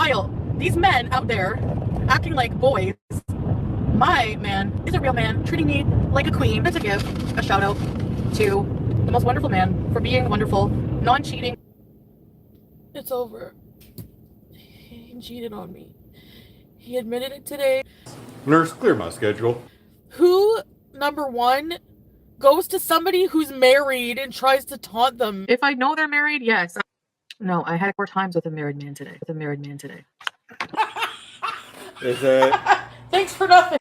Meanwhile, these men out there acting like boys. My man is a real man, treating me like a queen. To give a shout out to the most wonderful man for being wonderful, non-cheating. It's over. He cheated on me. He admitted it today. Nurse, clear my schedule. Who, number one, goes to somebody who's married and tries to taunt them? If I know they're married, yes. No, I had 4 times with a married man today. Is it? Thanks for nothing.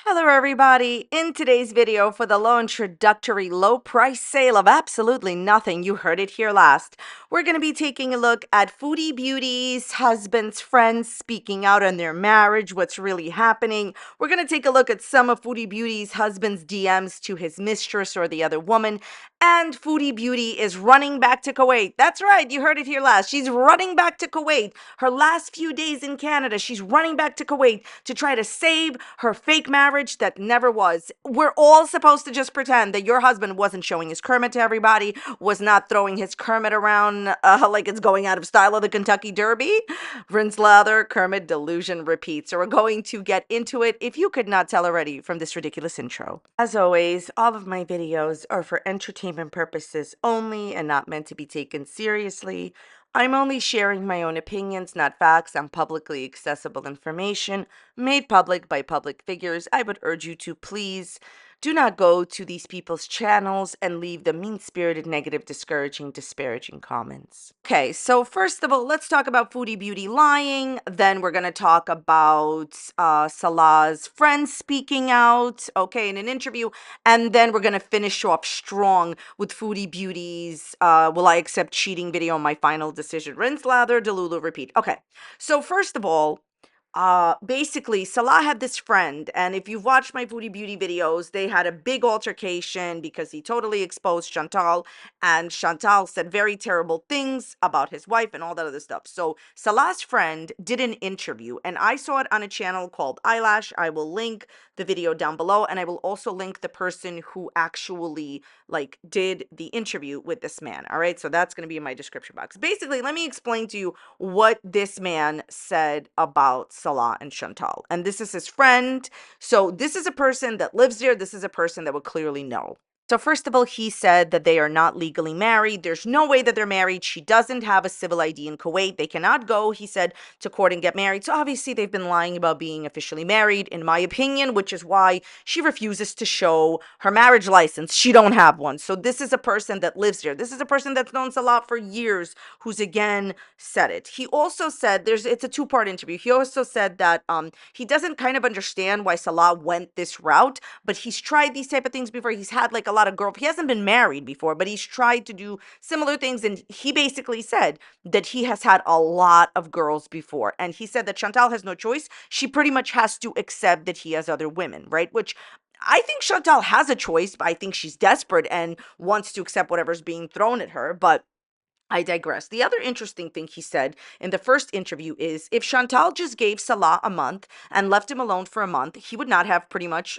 Hello everybody, in today's video for the low introductory low price sale of absolutely nothing, you heard it here last, we're going to be taking a look at Foodie Beauty's husband's friends speaking out on their marriage, what's really happening. We're going to take a look at some of Foodie Beauty's husband's DMs to his mistress or the other woman, and Foodie Beauty is running back to Kuwait. That's right, you heard it here last. She's running back to Kuwait. Her last few days in Canada, she's running back to Kuwait to try to save her fake marriage that never was. We're all supposed to just pretend that your husband wasn't showing his Kermit to everybody, was not throwing his Kermit around like it's going out of style of the Kentucky Derby. Rinse lather, Kermit delusion repeats. So we're going to get into it, if you could not tell already from this ridiculous intro. As always, all of my videos are for entertainment purposes only and not meant to be taken seriously. I'm only sharing my own opinions, not facts, on publicly accessible information made public by public figures. I would urge you to please do not go to these people's channels and leave the mean-spirited, negative, disparaging comments. Okay, so first of all, let's talk about Foodie Beauty lying. Then we're going to talk about Salah's friends speaking out, okay, in an interview. And then we're going to finish off strong with Foodie Beauty's will I accept cheating video, my final decision. Rinse, lather, delulu, repeat. Okay, so first of all, basically Salah had this friend, and if you've watched my Foodie Beauty videos, they had a big altercation because he totally exposed Chantal, and Chantal said very terrible things about his wife and all that other stuff. So Salah's friend did an interview, and I saw it on a channel called Eyelash. I will link the video down below, and I will also link the person who actually did the interview with this man. All right, so that's going to be in my description box. Basically, let me explain to you what this man said about Salah and Chantal. And this is his friend. So this is a person that lives there. This is a person that would clearly know. So first of all, he said that they are not legally married. There's no way that they're married. She doesn't have a civil ID in Kuwait. They cannot go, he said, to court and get married. So obviously they've been lying about being officially married, in my opinion, which is why she refuses to show her marriage license. She don't have one. So this is a person that lives there. This is a person that's known Salah for years, who's again said it. He also said, it's a two-part interview. He also said that he doesn't kind of understand why Salah went this route, but he's tried these type of things before. He's had a lot of girls. He hasn't been married before, but he's tried to do similar things. And he basically said that he has had a lot of girls before. And he said that Chantal has no choice. She pretty much has to accept that he has other women, right? Which I think Chantal has a choice, but I think she's desperate and wants to accept whatever's being thrown at her. But I digress. The other interesting thing he said in the first interview is if Chantal just gave Salah a month and left him alone for a month, he would not have pretty much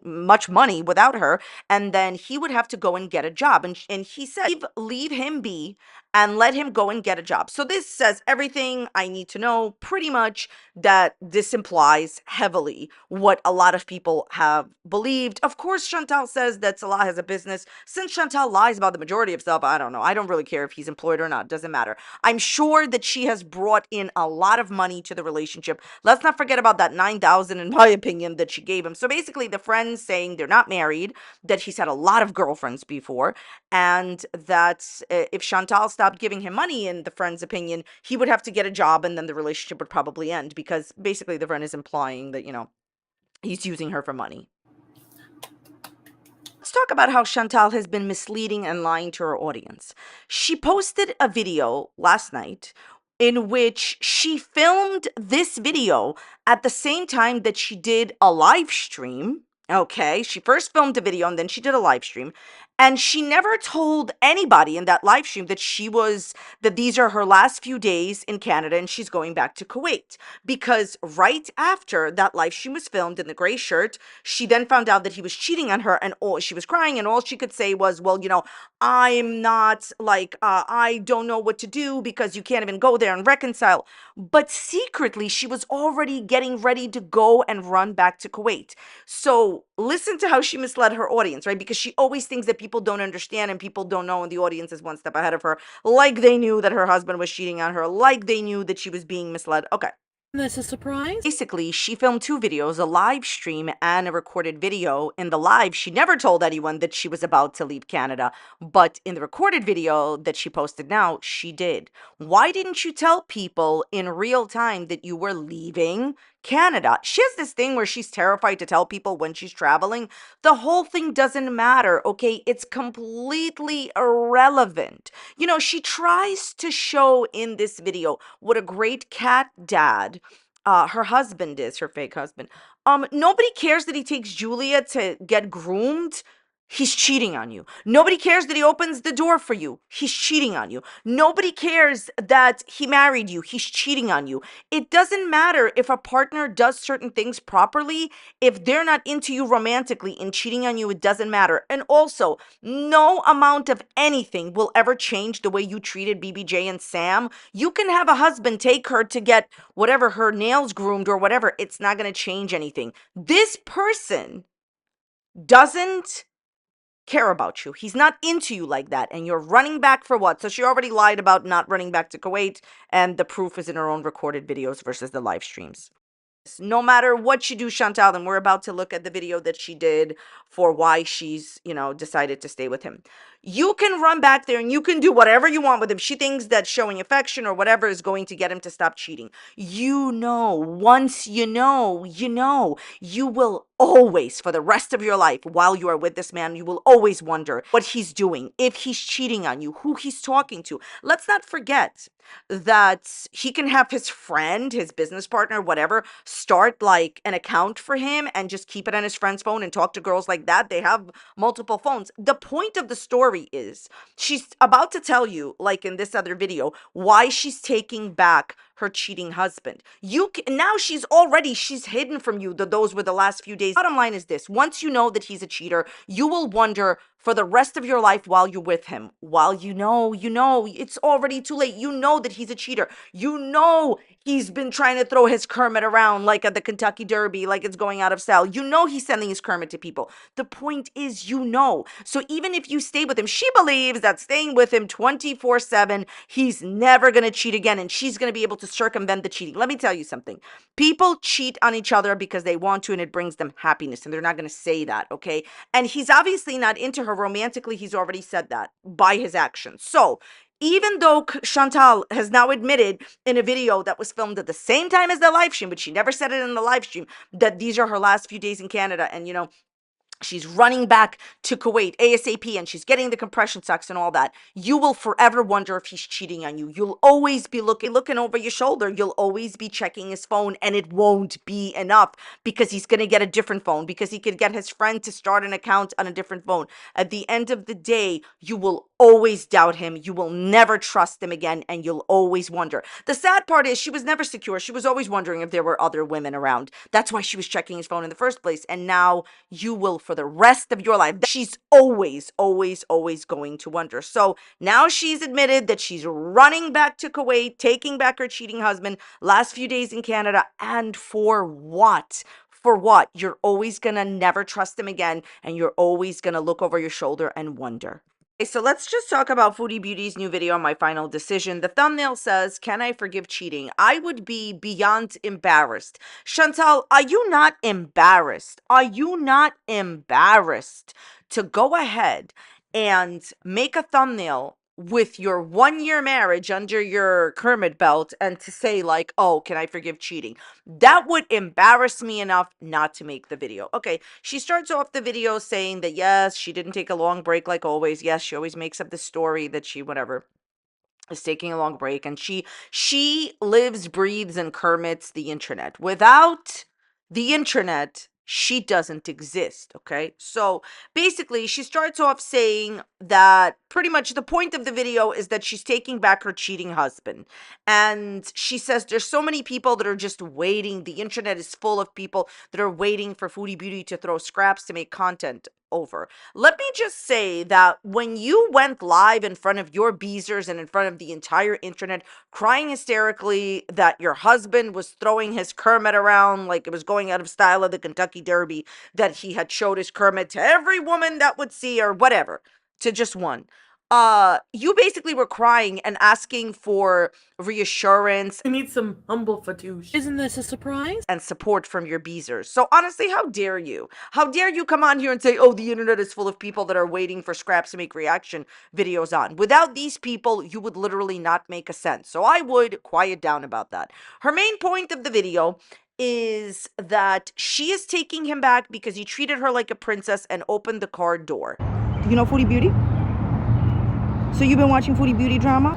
much money without her, and then he would have to go and get a job. And he said, leave him be and let him go and get a job. So this says everything I need to know, pretty much, that this implies heavily what a lot of people have believed. Of course, Chantal says that Salah has a business. Since Chantal lies about the majority of stuff, I don't know. I don't really care if he's employed or not. Doesn't matter. I'm sure that she has brought in a lot of money to the relationship. Let's not forget about that $9,000, in my opinion, that she gave him. So basically, the friends saying they're not married, that he's had a lot of girlfriends before, and that if Chantal stopped giving him money, in the friend's opinion, he would have to get a job, and then the relationship would probably end, because basically the friend is implying that, he's using her for money. Let's talk about how Chantal has been misleading and lying to her audience. She posted a video last night in which she filmed this video at the same time that she did a live stream. Okay, she first filmed a video and then she did a live stream. And she never told anybody in that live stream that these are her last few days in Canada and she's going back to Kuwait. Because right after that live stream was filmed in the gray shirt, she then found out that he was cheating on her, and all she was crying, and all she could say was, well, I'm not like, I don't know what to do because you can't even go there and reconcile. But secretly, she was already getting ready to go and run back to Kuwait. So listen to how she misled her audience, right? Because she always thinks that people don't understand and people don't know, and the audience is one step ahead of her. Like they knew that her husband was cheating on her, like they knew that she was being misled. Okay. This is a surprise. Basically, she filmed two videos, a live stream and a recorded video. In the live, she never told anyone that she was about to leave Canada, but in the recorded video that she posted now, she did. Why didn't you tell people in real time that you were leaving Canada? She has this thing where she's terrified to tell people when she's traveling. The whole thing doesn't matter, okay? It's completely irrelevant. She tries to show in this video what a great cat dad her husband is, her fake husband. Nobody cares that he takes Julia to get groomed. He's cheating on you. Nobody cares that he opens the door for you. He's cheating on you. Nobody cares that he married you. He's cheating on you. It doesn't matter if a partner does certain things properly. If they're not into you romantically and cheating on you, it doesn't matter. And also, no amount of anything will ever change the way you treated BBJ and Sam. You can have a husband take her to get whatever, her nails groomed or whatever. It's not going to change anything. This person doesn't care about you. He's not into you like that. And you're running back for what? So she already lied about not running back to Kuwait, and the proof is in her own recorded videos versus the live streams. No matter what you do, Chantal, and we're about to look at the video that she did for why she's, decided to stay with him. You can run back there and you can do whatever you want with him. She thinks that showing affection or whatever is going to get him to stop cheating. Once you will always, for the rest of your life, while you are with this man, you will always wonder what he's doing, if he's cheating on you, who he's talking to. Let's not forget that he can have his friend, his business partner, whatever, start like an account for him and just keep it on his friend's phone and talk to girls like that. They have multiple phones. The point of the story is she's about to tell you, like in this other video, why she's taking back her cheating husband. Now she's hidden from you that those were the last few days. Bottom line is this: once you know that he's a cheater, you will wonder for the rest of your life while you're with him. While you know, it's already too late. You know that he's a cheater. You know he's been trying to throw his Kermit around like at the Kentucky Derby, like it's going out of style. You know he's sending his Kermit to people. The point is, So even if you stay with him, she believes that staying with him 24/7, he's never going to cheat again, and she's going to be able to circumvent the cheating. Let me tell you something. People cheat on each other because they want to, and it brings them happiness, and they're not going to say that, okay? And he's obviously not into her romantically. He's already said that by his actions. So even though Chantal has now admitted in a video that was filmed at the same time as the live stream, but she never said it in the live stream, that these are her last few days in Canada, and she's running back to Kuwait ASAP, and she's getting the compression socks and all that, you will forever wonder if he's cheating on you. You'll always be looking over your shoulder. You'll always be checking his phone, and it won't be enough because he's going to get a different phone, because he could get his friend to start an account on a different phone. At the end of the day, you will always doubt him. You will never trust him again, and you'll always wonder. The sad part is she was never secure. She was always wondering if there were other women around. That's why she was checking his phone in the first place. And now you will, for the rest of your life, she's always, always, always going to wonder. So now she's admitted that she's running back to Kuwait, taking back her cheating husband, last few days in Canada, and for what? For what? You're always gonna never trust him again, and you're always gonna look over your shoulder and wonder. Okay, so let's just talk about Foodie Beauty's new video on my final decision. The thumbnail says, "Can I forgive cheating?" I would be beyond embarrassed. Chantal, are you not embarrassed? Are you not embarrassed to go ahead and make a thumbnail with your 1-year marriage under your Kermit belt and to say like, "Oh, can I forgive cheating?" That would embarrass me enough not to make the video. Okay, she starts off the video saying that yes, she didn't take a long break like always. Yes, she always makes up the story that she whatever is taking a long break, and she lives, breathes, and Kermits the internet. Without the internet, she doesn't exist, okay? So basically, she starts off saying that pretty much the point of the video is that she's taking back her cheating husband. And she says there's so many people that are just waiting. The internet is full of people that are waiting for Foodie Beauty to throw scraps to make content over. Let me just say that when you went live in front of your beezers and in front of the entire internet, crying hysterically that your husband was throwing his Kermit around like it was going out of style at the Kentucky Derby, that he had showed his Kermit to every woman that would see, or whatever, to just one. You basically were crying and asking for reassurance I need some humble fatouche. Isn't this a surprise? and support from your beezers. So honestly, how dare you? How dare you come on here and say, oh, the internet is full of people that are waiting for scraps to make reaction videos on. Without these people, you would literally not make a sense. So I would quiet down about that. Her main point of the video is that she is taking him back because he treated her like a princess and opened the car door. You know Foodie Beauty? So you've been watching Foodie Beauty drama?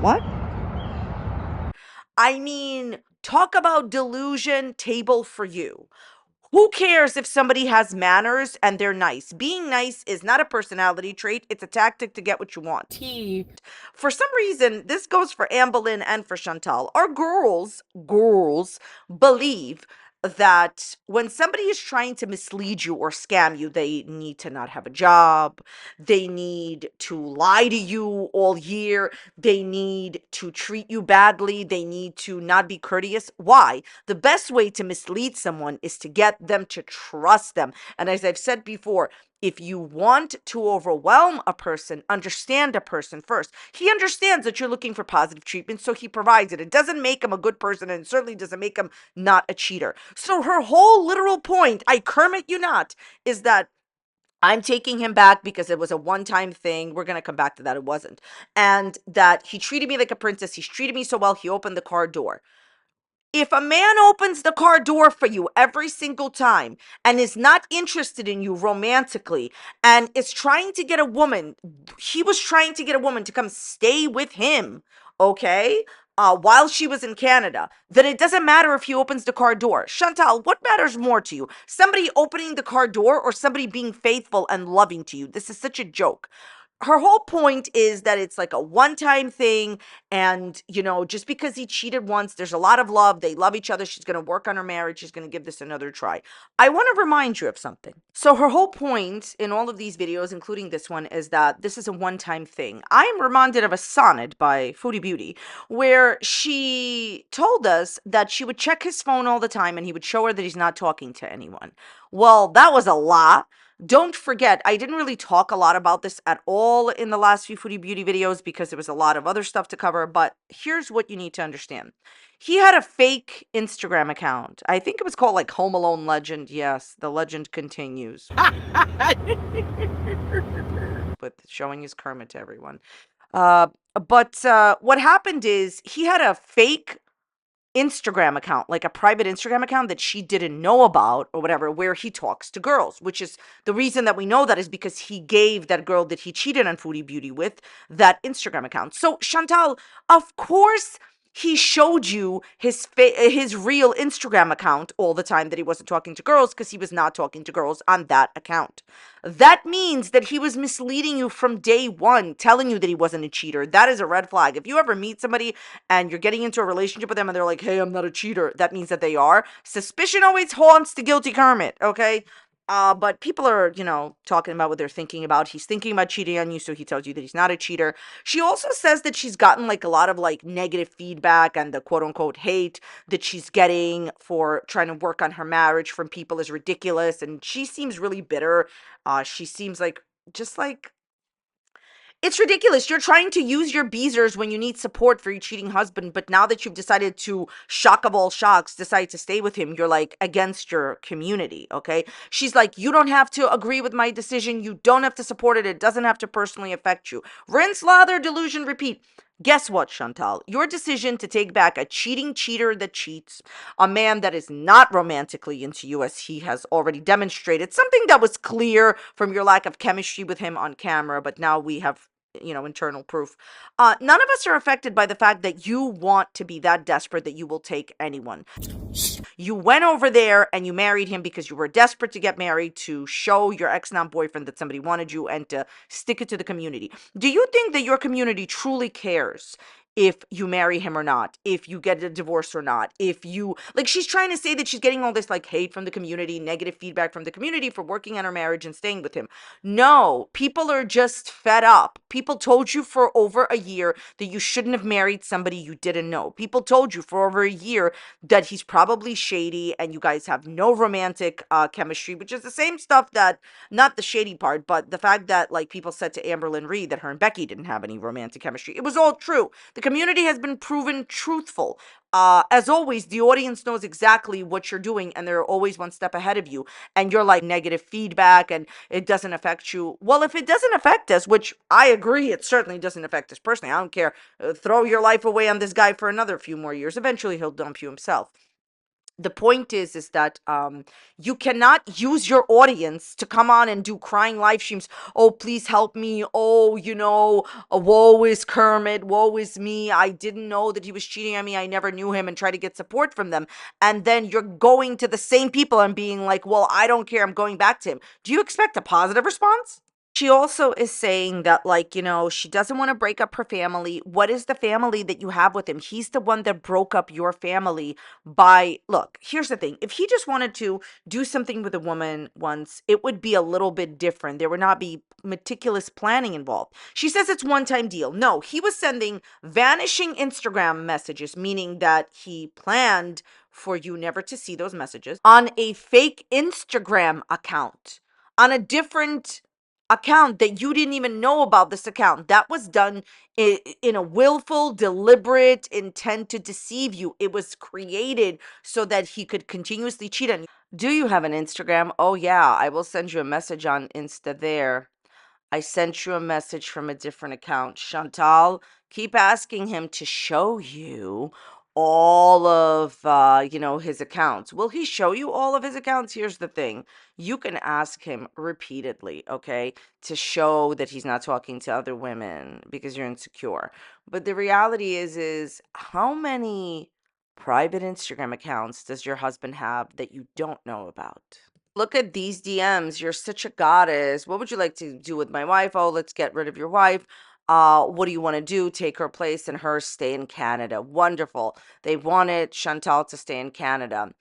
What? I mean, talk about delusion, table for you. Who cares if somebody has manners and they're nice? Being nice is not a personality trait. It's a tactic to get what you want. Tea. For some reason, this goes for Amberlynn and for Chantal. Our girls believe that when somebody is trying to mislead you or scam you, they need to not have a job. They need to lie to you all year. They need to treat you badly. They need to not be courteous. Why? The best way to mislead someone is to get them to trust them. And as I've said before, if you want to overwhelm a person, understand a person first. He understands that you're looking for positive treatment, so he provides it. It doesn't make him a good person, and it certainly doesn't make him not a cheater. So her whole literal point, I Kermit you not, is that I'm taking him back because it was a one-time thing. We're going to come back to that. It wasn't. And that he treated me like a princess. He's treated me so well, he opened the car door. If a man opens the car door for you every single time and is not interested in you romantically and is trying to get a woman, he was trying to get a woman to come stay with him, okay, while she was in Canada, then it doesn't matter if he opens the car door. Chantal, what matters more to you? Somebody opening the car door or somebody being faithful and loving to you? This is such a joke. Her whole point is that it's like a one-time thing, and just because he cheated once, there's a lot of love. They love each other. She's going to work on her marriage. She's going to give this another try. I want to remind you of something. So her whole point in all of these videos, including this one, is that this is a one-time thing. I am reminded of a sonnet by Foodie Beauty where she told us that she would check his phone all the time and he would show her that he's not talking to anyone. Well, that was a lie. Don't forget, I didn't really talk a lot about this at all in the last few Foodie Beauty videos because there was a lot of other stuff to cover, but here's what you need to understand. He had a fake Instagram account. I think it was called like Home Alone Legend. Yes, the legend continues. With showing his Kermit to everyone. But what happened is he had a fake Instagram account, like a private Instagram account that she didn't know about or whatever, where he talks to girls, which is the reason that we know that is because he gave that girl that he cheated on Foodie Beauty with that Instagram account. So Chantal, of course, he showed you his real Instagram account all the time that he wasn't talking to girls because he was not talking to girls on that account. That means that he was misleading you from day one, telling you that he wasn't a cheater. That is a red flag. If you ever meet somebody and you're getting into a relationship with them and they're like, hey, I'm not a cheater, that means that they are. Suspicion always haunts the guilty Kermit, okay? But people are, talking about what they're thinking about. He's thinking about cheating on you, so he tells you that he's not a cheater. She also says that she's gotten like a lot of like negative feedback and the quote unquote hate that she's getting for trying to work on her marriage from people is ridiculous. And she seems really bitter. She seems like just like it's ridiculous. You're trying to use your beezers when you need support for your cheating husband, but now that you've decided to, shock of all shocks, decide to stay with him, you're like against your community, okay? She's like, you don't have to agree with my decision. You don't have to support it. It doesn't have to personally affect you. Rinse, lather, delusion, repeat. Guess what, Chantal? Your decision to take back a cheating cheater that cheats, a man that is not romantically into you, as he has already demonstrated, something that was clear from your lack of chemistry with him on camera, but now we have internal proof. None of us are affected by the fact that you want to be that desperate that you will take anyone. You went over there and you married him because you were desperate to get married, to show your ex-non-boyfriend that somebody wanted you and to stick it to the community. Do you think that your community truly cares if you marry him or not, if you get a divorce or not, if you, like, she's trying to say that she's getting all this like hate from the community, negative feedback from the community for working on her marriage and staying with him? No, people are just fed up. People told you for over a year that you shouldn't have married somebody you didn't know. People told you for over a year that he's probably shady and you guys have no romantic chemistry, which is the same stuff that, not the shady part, but the fact that like people said to Amberlynn Reed that her and Becky didn't have any romantic chemistry. It was all true. The community has been proven truthful. As always, the audience knows exactly what you're doing and they're always one step ahead of you. And you're like negative feedback and it doesn't affect you. Well, if it doesn't affect us, which I agree, it certainly doesn't affect us personally. I don't care. Throw your life away on this guy for another few more years. Eventually he'll dump you himself. The point is that you cannot use your audience to come on and do crying live streams. Oh, please help me. Oh, woe is Kermit, woe is me, I didn't know that he was cheating on me, I never knew him, and try to get support from them. And then you're going to the same people and being like, well, I don't care, I'm going back to him. Do you expect a positive response? She also is saying that, like, she doesn't want to break up her family. What is the family that you have with him? He's the one that broke up your family look, here's the thing. If he just wanted to do something with a woman once, it would be a little bit different. There would not be meticulous planning involved. She says it's one-time deal. No, he was sending vanishing Instagram messages, meaning that he planned for you never to see those messages on a fake Instagram account, on a different account that you didn't even know about. This account that was done in a willful, deliberate intent to deceive you. It was created so that he could continuously cheat on you. Do you have an Instagram? Oh yeah, I will send you a message on Insta there. I sent you a message from a different account. Chantal, keep asking him to show you all of his accounts. Will he show you all of his accounts? Here's the thing. You can ask him repeatedly, okay, to show that he's not talking to other women because you're insecure. But the reality is how many private Instagram accounts does your husband have that you don't know about? Look at these DMs. You're such a goddess. What would you like to do with my wife? Oh, let's get rid of your wife. What do you want to do? Take her place and her stay in Canada. Wonderful. They wanted Chantal to stay in Canada.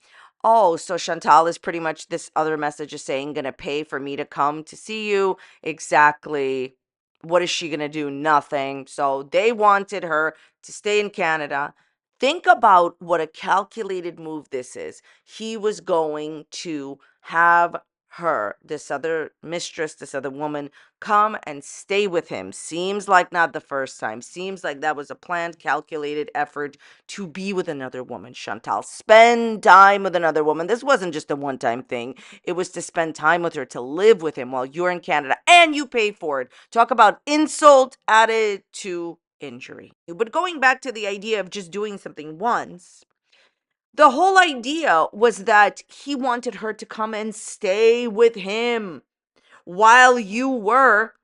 Oh, so Chantal is pretty much, this other message is saying, gonna pay for me to come to see you. Exactly. What is she gonna do? Nothing. So they wanted her to stay in Canada. Think about what a calculated move this is. He was going to have her, this other mistress, this other woman, come and stay with him. Seems like not the first time. Seems like that was a planned, calculated effort to be with another woman. Chantal, spend time with another woman. This wasn't just a one-time thing. It was to spend time with her, to live with him while you're in Canada, and you pay for it. Talk about insult added to injury. But going back to the idea of just doing something once, the whole idea was that he wanted her to come and stay with him while you were,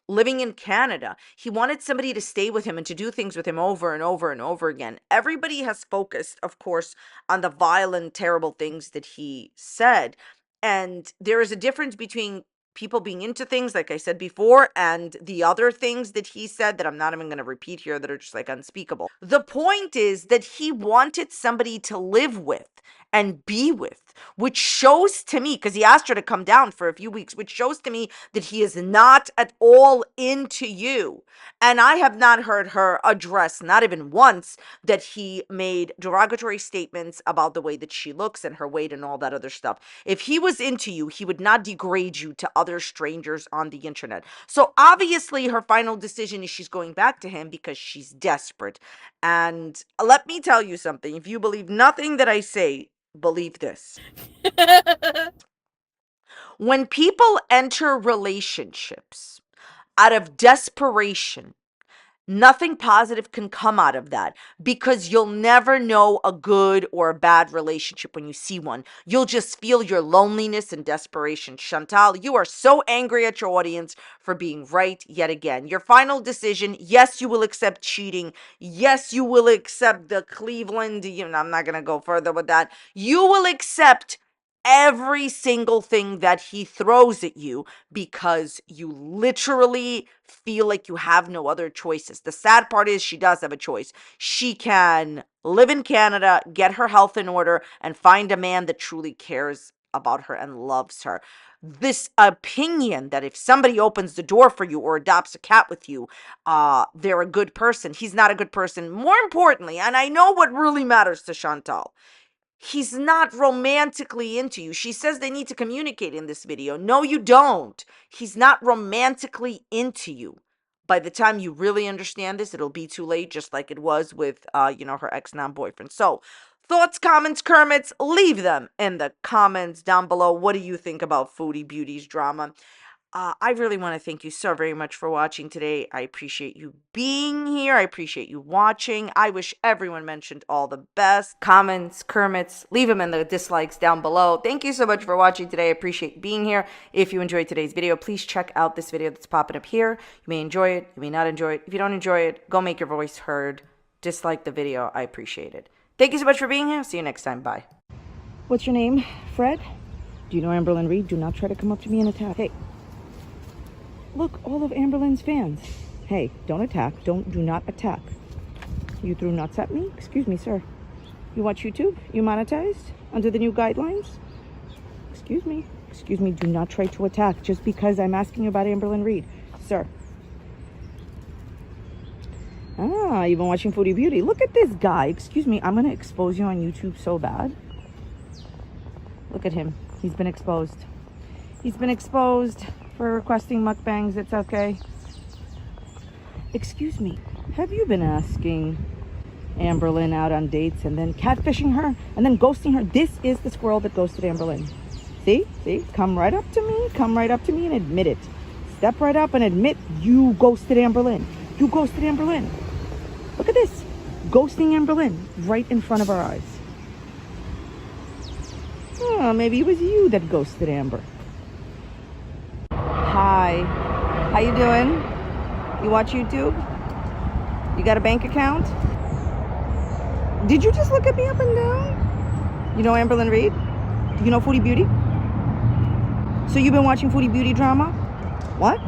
living in Canada. He wanted somebody to stay with him and to do things with him over and over and over again. Everybody has focused, of course, on the violent, terrible things that he said. And there is a difference between people being into things, like I said before, and the other things that he said that I'm not even going to repeat here that are just like unspeakable. The point is that he wanted somebody to live with and be with, which shows to me, because he asked her to come down for a few weeks, which shows to me that he is not at all into you. And I have not heard her address, not even once, that he made derogatory statements about the way that she looks and her weight and all that other stuff. If he was into you, he would not degrade you to other strangers on the internet. So obviously her final decision is she's going back to him because she's desperate. And let me tell you something. If you believe nothing that I say, believe this. When people enter relationships out of desperation Nothing positive can come out of that because you'll never know a good or a bad relationship when you see one. You'll just feel your loneliness and desperation. Chantal, you are so angry at your audience for being right yet again. Your final decision, yes, you will accept cheating. Yes, you will accept the Cleveland, I'm not going to go further with that. You will accept every single thing that he throws at you because you literally feel like you have no other choices. The sad part is she does have a choice. She can live in Canada, get her health in order, and find a man that truly cares about her and loves her. This opinion that if somebody opens the door for you or adopts a cat with you, they're a good person. He's not a good person. More importantly, and I know what really matters to Chantal, he's not romantically into you. She says they need to communicate in this video. No, you don't. He's not romantically into you. By the time you really understand this, it'll be too late, just like it was with, her ex non-boyfriend. So, thoughts, comments, Kermits, leave them in the comments down below. What do you think about Foodie Beauty's drama? I really want to thank you so very much for watching today. I appreciate you being here. I appreciate you watching. I wish everyone mentioned all the best. Comments, Kermits, leave them in the dislikes down below. Thank you so much for watching today. I appreciate you being here. If you enjoyed today's video, please check out this video that's popping up here. You may enjoy it. You may not enjoy it. If you don't enjoy it, go make your voice heard. Dislike the video. I appreciate it. Thank you so much for being here. See you next time. Bye. What's your name? Fred? Do you know Amberlyn Reed? Do not try to come up to me and attack. Hey. Look, all of Amberlyn's fans. Hey, don't attack. Do not attack. You threw nuts at me? Excuse me, sir. You watch YouTube? You monetized? Under the new guidelines? Excuse me. Excuse me, do not try to attack just because I'm asking you about Amberlyn Reed. Sir. You've been watching Foodie Beauty. Look at this guy. Excuse me, I'm going to expose you on YouTube so bad. Look at him. He's been exposed. He's been exposed for requesting mukbangs. It's okay. Excuse me, have you been asking Amberlyn out on dates and then catfishing her and then ghosting her? This is the squirrel that ghosted Amberlyn. See? Come right up to me. Come right up to me and admit it. Step right up and admit you ghosted Amberlyn. You ghosted Amberlyn. Look at this. Ghosting Amberlyn right in front of our eyes. Oh, maybe it was you that ghosted Amber. Hi, how you doing? You watch YouTube? You got a bank account? Did you just look at me up and down? You know Amberlyn Reed? You know Foodie Beauty? So you've been watching Foodie Beauty drama? What?